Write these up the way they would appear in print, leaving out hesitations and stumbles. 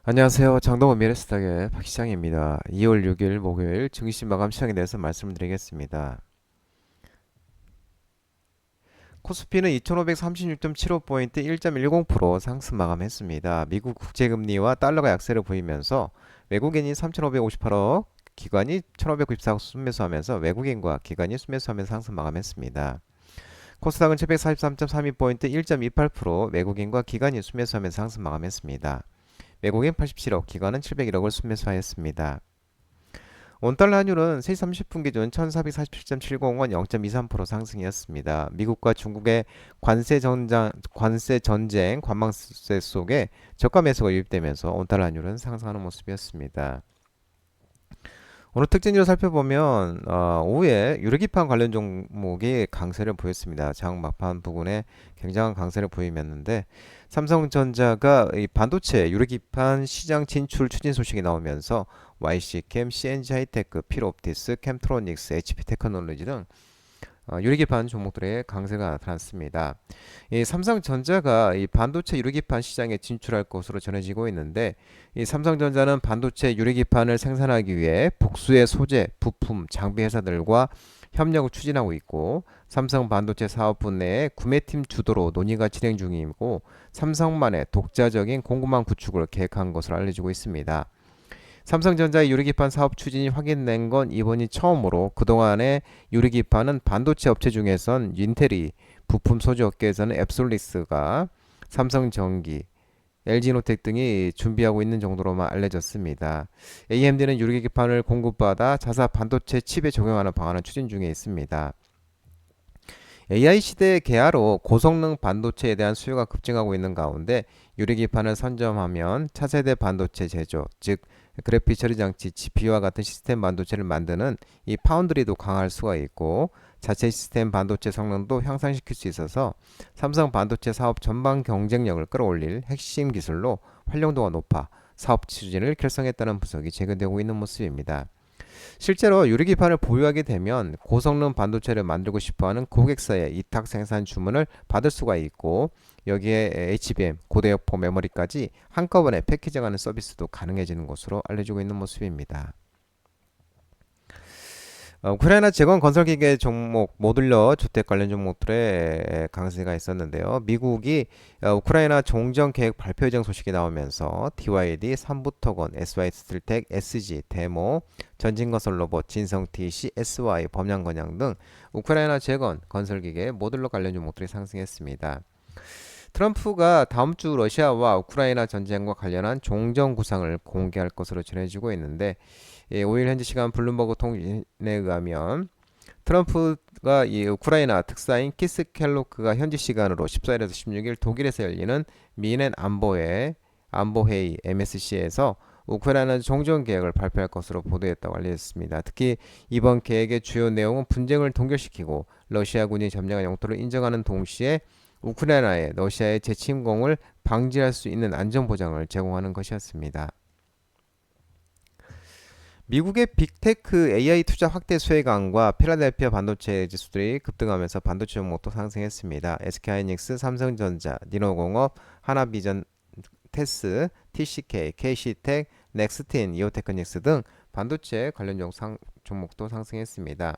안녕하세요. 장동건 미래스탁의 박시장입니다. 2월 6일 목요일 증시 마감 시장에 대해서 말씀을 드리겠습니다. 코스피는 2536.75포인트 1.10% 상승 마감했습니다. 미국 국제금리와 달러가 약세를 보이면서 외국인이 3,558억, 기관이 1,594억 순매수하면서 외국인과 기관이 순매수하면서 상승 마감했습니다. 코스닥은 743.32포인트 1.28% 외국인과 기관이 순매수하면서 상승 마감했습니다. 외국인 87억, 기관은 701억을 순매수하였습니다. 원달러 환율은 3시 30분 기준 1447.70원 0.23% 상승이었습니다. 미국과 중국의 관세 전쟁, 관망세 속에 저가 매수가 유입되면서 원달러 환율은 상승하는 모습이었습니다. 오늘 특징으로 살펴보면 오후에 유레기판 관련 종목이 강세를 보였습니다. 장 막판 부근에 굉장한 강세를 보이었는데 삼성전자가 이 반도체 유레기판 시장 진출 추진 소식이 나오면서 YC캠, CNG 하이테크, 필옵티스, 캠트로닉스, HP 테크놀로지 등 유리기판 종목들의 강세가 나타났습니다. 이 삼성전자가 이 반도체 유리기판 시장에 진출할 것으로 전해지고 있는데 이 삼성전자는 반도체 유리기판을 생산하기 위해 복수의 소재, 부품, 장비 회사들과 협력을 추진하고 있고 삼성 반도체 사업부 내에 구매팀 주도로 논의가 진행 중이고 삼성만의 독자적인 공급망 구축을 계획한 것으로 알려지고 있습니다. 삼성전자의 유리기판 사업 추진이 확인된 건 이번이 처음으로 그동안의 유리기판은 반도체 업체 중에선 인텔이 부품 소재 업계에서는 앱솔리스가 삼성전기, LG노텍 등이 준비하고 있는 정도로만 알려졌습니다. AMD는 유리기판을 공급받아 자사 반도체 칩에 적용하는 방안을 추진 중에 있습니다. AI 시대의 개화로 고성능 반도체에 대한 수요가 급증하고 있는 가운데 유리기판을 선점하면 차세대 반도체 제조, 즉 그래픽 처리 장치 GPU와 같은 시스템 반도체를 만드는 이 파운드리도 강할 수가 있고 자체 시스템 반도체 성능도 향상시킬 수 있어서 삼성 반도체 사업 전방 경쟁력을 끌어올릴 핵심 기술로 활용도가 높아 사업 추진을 결성했다는 분석이 제기되고 있는 모습입니다. 실제로 유리기판을 보유하게 되면 고성능 반도체를 만들고 싶어하는 고객사의 이탁 생산 주문을 받을 수가 있고 여기에 HBM, 고대역폭 메모리까지 한꺼번에 패키징하는 서비스도 가능해지는 것으로 알려지고 있는 모습입니다. 우크라이나 재건 건설기계 종목 모듈러 주택 관련 종목들의 강세가 있었는데요. 미국이 우크라이나 종전 계획 발표 예정 소식이 나오면서 TYD, 삼부토건, SY스틸텍, SG, 데모, 전진건설로봇, 진성TC, SY, 범양건양 등 우크라이나 재건 건설기계 모듈러 관련 종목들이 상승했습니다. 트럼프가 다음 주 러시아와 우크라이나 전쟁과 관련한 종전 구상을 공개할 것으로 전해지고 있는데 5일 현지 시간 블룸버그 통신에 의하면 트럼프가 이 우크라이나 특사인 키스 켈로크가 현지 시간으로 14일에서 16일 독일에서 열리는 미넨 안보회의 MSC에서 우크라이나 종전 계획을 발표할 것으로 보도했다고 알려졌습니다. 특히 이번 계획의 주요 내용은 분쟁을 동결시키고 러시아군이 점령한 영토를 인정하는 동시에 우크라이나에 러시아의 재침공을 방지할 수 있는 안전 보장을 제공하는 것이었습니다. 미국의 빅테크 AI 투자 확대 수혜감과 필라델피아 반도체 지수들이 급등하면서 반도체 종목도 상승했습니다. SK하이닉스, 삼성전자, 니노공업, 하나비전, 테스, TCK, KC텍, 넥스틴, 이오테크닉스 등 반도체 관련 종목도 상승했습니다.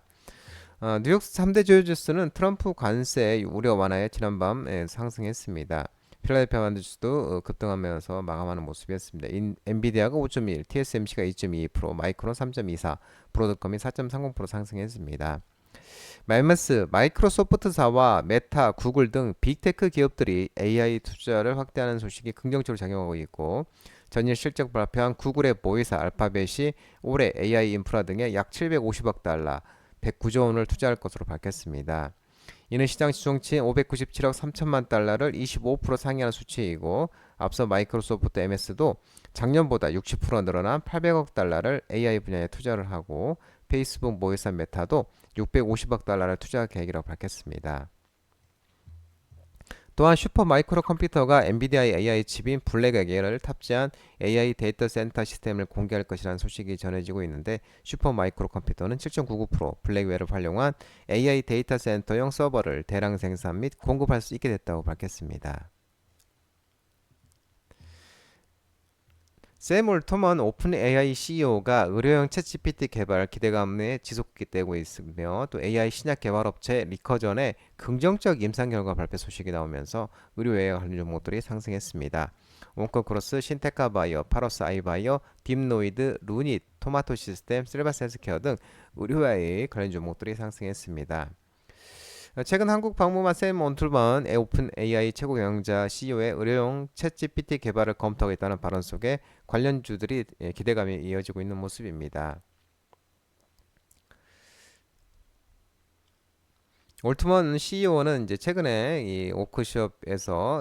뉴욕 3대 주요 지수는 트럼프 관세 우려 완화에 지난밤 상승했습니다. 필라델피아 반도체도 급등하면서 마감하는 모습이었습니다. 엔비디아가 5.1, TSMC가 2.22%, 마이크론 3.24, 브로드컴이 4.30% 상승했습니다. 마이크로소프트사와 메타, 구글 등 빅테크 기업들이 AI 투자를 확대하는 소식이 긍정적으로 작용하고 있고 전일 실적 발표한 구글의 모의사 알파벳이 올해 AI 인프라 등에 약 750억 달러, 109조 원을 투자할 것으로 밝혔습니다. 이는 시장 시총치 597억 3천만 달러를 25% 상회한 수치이고 앞서 마이크로소프트 MS도 작년보다 60% 늘어난 800억 달러를 AI 분야에 투자를 하고 페이스북 모의사 메타도 650억 달러를 투자할 계획이라고 밝혔습니다. 또한 슈퍼 마이크로 컴퓨터가 엔비디아의 AI 칩인 블랙에게를 탑재한 AI 데이터 센터 시스템을 공개할 것이라는 소식이 전해지고 있는데 슈퍼 마이크로 컴퓨터는 7.99% 블랙웨어를 활용한 AI 데이터 센터용 서버를 대량 생산 및 공급할 수 있게 됐다고 밝혔습니다. 샘 올트먼 오픈 AI CEO가 의료용 챗GPT 개발 기대감에 지속되고 있으며 또 AI 신약 개발 업체 리커전의 긍정적 임상 결과 발표 소식이 나오면서 의료 AI 관련 종목들이 상승했습니다. 온코크로스, 신테카 바이오, 파로스 아이바이오, 딥노이드, 루닛, 토마토 시스템, 실바스 헬스케어 등 의료 AI 관련 종목들이 상승했습니다. 최근 한국 방문한 샘 온툴먼 오픈 AI 최고 경영자 CEO의 의료용 챗GPT 개발을 검토하고 있다는 발언 속에 관련주들이 기대감이 이어지고 있는 모습입니다. 올트먼 CEO는 이제 최근에 이 워크숍에서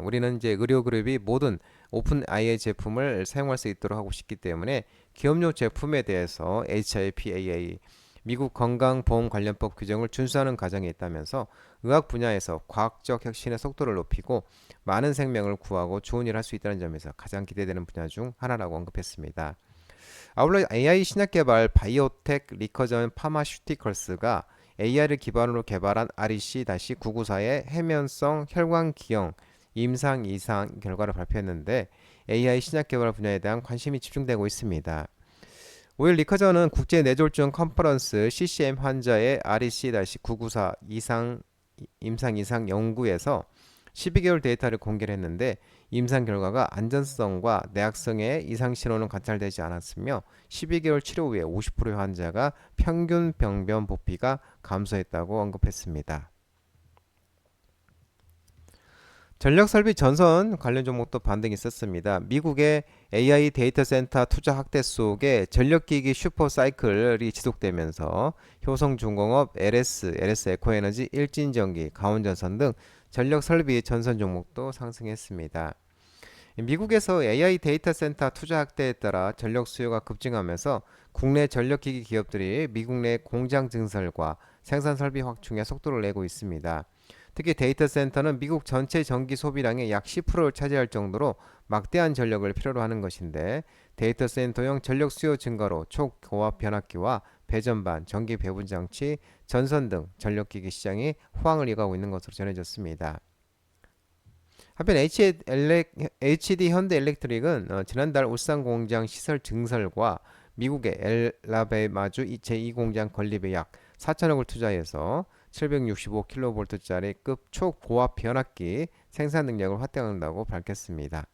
우리는 이제 의료 그룹이 모든 오픈 AI 제품을 사용할 수 있도록 하고 싶기 때문에 기업용 제품에 대해서 HIPAA 미국 건강보험관련법 규정을 준수하는 과정에 있다면서 의학 분야에서 과학적 혁신의 속도를 높이고 많은 생명을 구하고 좋은 일을 할 수 있다는 점에서 가장 기대되는 분야 중 하나라고 언급했습니다. 아울러 AI 신약 개발 바이오텍 리커전 파마슈티컬스가 AI를 기반으로 개발한 REC-994의 해면성 혈관 기형 임상 이상 결과를 발표했는데 AI 신약 개발 분야에 대한 관심이 집중되고 있습니다. 5일 리커전은 국제 뇌졸중 컨퍼런스 CCM 환자의 REC-994 임상 이상 연구에서 12개월 데이터를 공개를 했는데 임상 결과가 안전성과 내학성의 이상 신호는 관찰되지 않았으며 12개월 치료 후에 50%의 환자가 평균 병변 부피가 감소했다고 언급했습니다. 전력설비 전선 관련 종목도 반등이 있었습니다. 미국의 AI 데이터 센터 투자 확대 속에 전력기기 슈퍼 사이클이 지속되면서 효성중공업, LS 에코에너지, 일진전기, 강원전선 등 전력설비 전선 종목도 상승했습니다. 미국에서 AI 데이터 센터 투자 확대에 따라 전력 수요가 급증하면서 국내 전력기기 기업들이 미국 내 공장 증설과 생산 설비 확충에 속도를 내고 있습니다. 특히 데이터 센터는 미국 전체 전기 소비량의 약 10%를 차지할 정도로 막대한 전력을 필요로 하는 것인데 데이터 센터용 전력 수요 증가로 초고압 변압기와 배전반, 전기 배분 장치, 전선 등 전력기기 시장이 호황을 이어가고 있는 것으로 전해졌습니다. 한편 HD 현대일렉트릭은 지난달 울산 공장 시설 증설과 미국의 엘라베마주 제2공장 건립에 약 4천억을 투자해서 765kV짜리 급 초고압 변압기 생산 능력을 확대한다고 밝혔습니다.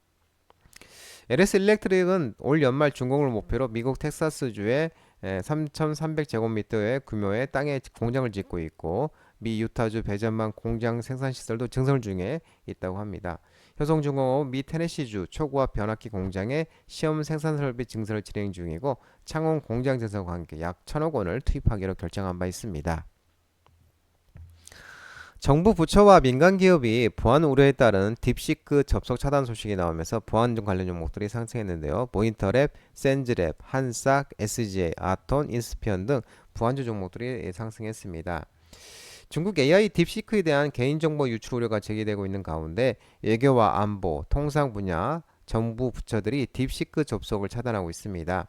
LS 일렉트릭은 올 연말 준공을 목표로 미국 텍사스주의 3,300제곱미터의 규모의 땅에 공장을 짓고 있고 미 유타주 배전망 공장 생산 시설도 증설 중에 있다고 합니다. 효성중공업 미 테네시주 초고압 변압기 공장에 시험 생산 설비 증설을 진행 중이고 창원 공장 증설과 함께 약 1,000억 원을 투입하기로 결정한 바 있습니다. 정부 부처와 민간 기업이 보안 우려에 따른 딥시크 접속 차단 소식이 나오면서 보안 관련 종목들이 상승했는데요. 모니터랩, 센즈랩, 한싹, SGA, 아톤, 인스피언 등 보안주 종목들이 상승했습니다. 중국 AI 딥시크에 대한 개인정보 유출 우려가 제기되고 있는 가운데 외교와 안보, 통상 분야 정부 부처들이 딥시크 접속을 차단하고 있습니다.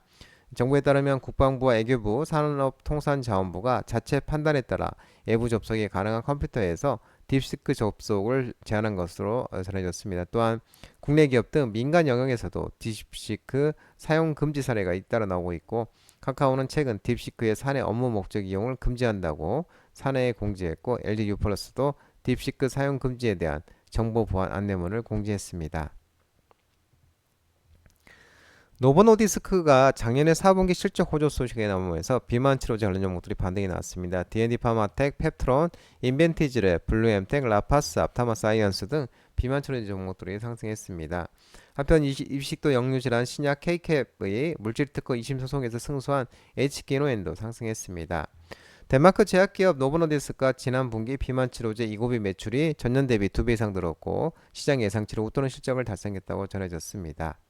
정부에 따르면 국방부와 외교부, 산업통상자원부가 자체 판단에 따라 외부 접속이 가능한 컴퓨터에서 딥시크 접속을 제한한 것으로 전해졌습니다. 또한 국내 기업 등 민간 영역에서도 딥시크 사용 금지 사례가 잇따라 나오고 있고 카카오는 최근 딥시크의 사내 업무 목적 이용을 금지한다고 사내에 공지했고 LG U+도 딥시크 사용 금지에 대한 정보 보안 안내문을 공지했습니다. 노보노디스크가 작년에 4분기 실적 호조 소식에 나오면서 비만 치료제 관련 종목들이 반등이 나왔습니다. D&D 파마텍, 펩트론, 인벤티지랩, 블루엠텍, 라파스, 앞타마 사이언스 등 비만 치료제 종목들이 상승했습니다. 한편 입식도 역류질환 신약 KCAP의 물질특허 2심 소송에서 승소한 H기노엔도 상승했습니다. 덴마크 제약기업 노보노디스크가 지난 분기 비만 치료제 이고비 매출이 전년 대비 2배 이상 늘었고 시장 예상치를 웃도는 실적을 달성했다고 전해졌습니다.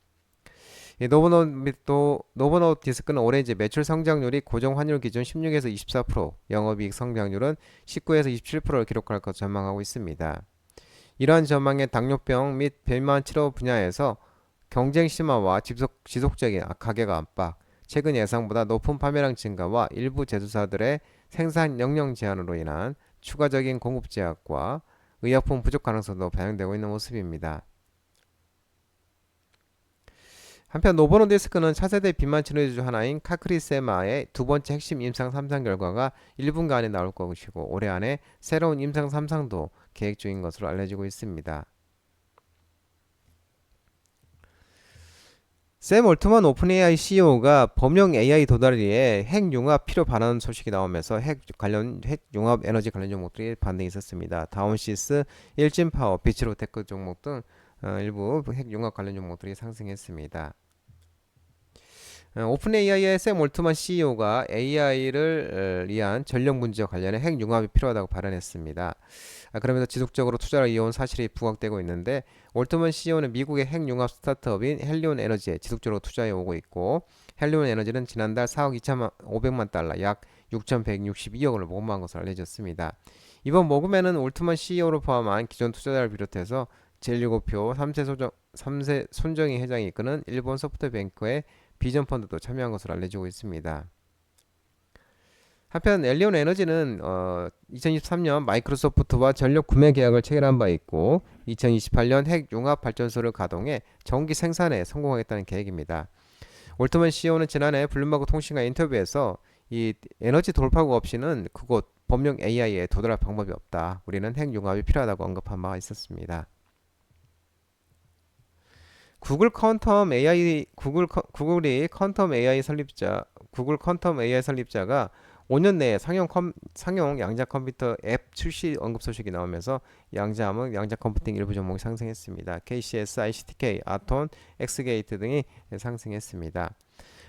노보노디스크는 올해 이제 매출 성장률이 고정 환율 기준 16에서 24%, 영업이익 성장률은 19에서 27%를 기록할 것으로 전망하고 있습니다. 이러한 전망에 당뇨병 및 비만 치료 분야에서 경쟁 심화와 지속적인 가격 압박, 최근 예상보다 높은 판매량 증가와 일부 제조사들의 생산 역량 제한으로 인한 추가적인 공급 제약과 의약품 부족 가능성도 반영되고 있는 모습입니다. 한편 노버논디스크는 차세대 비만 치료제 중 하나인 카크리세마의 두 번째 핵심 임상 3상 결과가 1분간 안에 나올 것이고 올해 안에 새로운 임상 3상도 계획 중인 것으로 알려지고 있습니다. 샘 올트만 오픈AI CEO가 범용 AI 도달리에 핵 융합 필요 반환 소식이 나오면서 핵 융합 에너지 관련 종목들이 반등이 있었습니다. 다운시스, 일진파워, 비츠로테크 종목 등 일부 핵 융합 관련 종목들이 상승했습니다. 오픈AI의 샘 올트만 CEO가 AI를 위한 전력 문제와 관련해 핵 융합이 필요하다고 발언했습니다. 그러면서 지속적으로 투자를 이어온 사실이 부각되고 있는데 올트만 CEO는 미국의 핵 융합 스타트업인 헬리온 에너지에 지속적으로 투자해 오고 있고 헬리온 에너지는 지난달 4억 2,500만 달러 약 6,162억 원을 모금한 것으로 알려졌습니다. 이번 모금에는 올트만 CEO를 포함한 기존 투자자를 비롯해서 제7표 3세 손정희 회장이 이끄는 일본 소프트뱅크의 비전 펀드도 참여한 것으로 알려지고 있습니다. 한편 엘리온 에너지는 2023년 마이크로소프트와 전력 구매 계약을 체결한 바 있고 2028년 핵 융합 발전소를 가동해 전기 생산에 성공하겠다는 계획입니다. 올트만 CEO는 지난해 블룸버그 통신과 인터뷰에서 이 에너지 돌파구 없이는 그곳 범용 AI에 도달할 방법이 없다. 우리는 핵 융합이 필요하다고 언급한 바가 있었습니다. 구글 퀀텀 AI 구글이 구글 퀀텀 AI 설립자가 5년 내에 상용 양자 컴퓨터 앱 출시 언급 소식이 나오면서 양자암흑, 양자 컴퓨팅 일부 종목이 상승했습니다. KCS, ICTK, 아톤, 엑스게이트 등이 상승했습니다.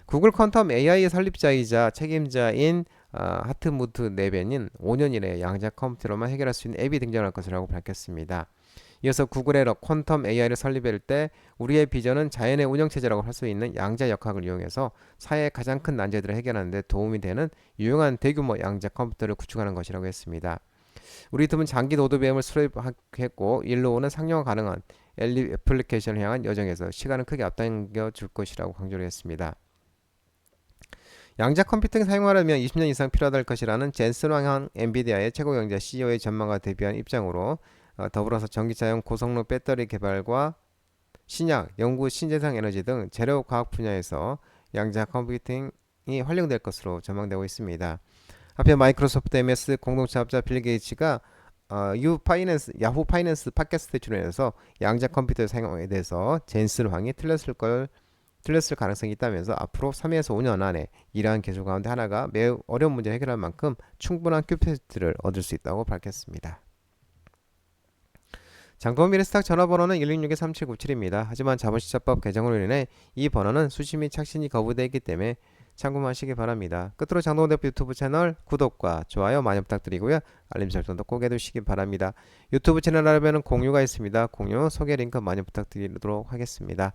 구글 퀀텀 AI 설립자이자 책임자인 하트무트 네벤은 5년 이내에 양자 컴퓨터로만 해결할 수 있는 앱이 등장할 것이라고 밝혔습니다. 이어서 구글의 퀀텀 AI를 설립할 때 우리의 비전은 자연의 운영체제라고 할 수 있는 양자 역학을 이용해서 사회의 가장 큰 난제들을 해결하는 데 도움이 되는 유용한 대규모 양자 컴퓨터를 구축하는 것이라고 했습니다. 우리 팀은 장기 노드뱀을 수립했고 일로 오는 상용화 가능한 애플리케이션을 향한 여정에서 시간을 크게 앞당겨 줄 것이라고 강조를 했습니다. 양자 컴퓨팅 사용하려면 20년 이상 필요할 것이라는 젠슨 황한 엔비디아의 최고 경제 CEO의 전망과 대비한 입장으로 더불어서 전기차용 고성능 배터리 개발과 신약, 연구, 신재생 에너지 등 재료 과학 분야에서 양자 컴퓨팅이 활용될 것으로 전망되고 있습니다. 한편 마이크로소프트 MS 공동차업자 빌 게이츠가 야후 파이낸스 팟캐스트에 출연해서 양자 컴퓨터 사용에 대해서 젠슨 황이 틀렸을 가능성이 있다면서 앞으로 3에서 5년 안에 이러한 개조 가운데 하나가 매우 어려운 문제를 해결할 만큼 충분한 큐피트를 얻을 수 있다고 밝혔습니다. 장동민 스탁 전화번호는 166-3797입니다. 하지만 자본시장법 개정으로 인해 이 번호는 수신 및 착신이 거부되어 있기 때문에 참고하시기 바랍니다. 끝으로 장동민 대표 유튜브 채널 구독과 좋아요 많이 부탁드리고요. 알림 설정도 꼭 해두시기 바랍니다. 유튜브 채널 알아보면 공유가 있습니다. 공유 소개 링크 많이 부탁드리도록 하겠습니다.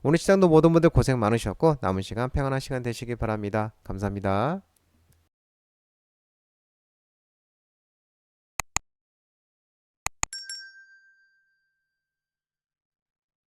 오늘 시장도 모든 분들 고생 많으셨고 남은 시간 평안한 시간 되시기 바랍니다. 감사합니다.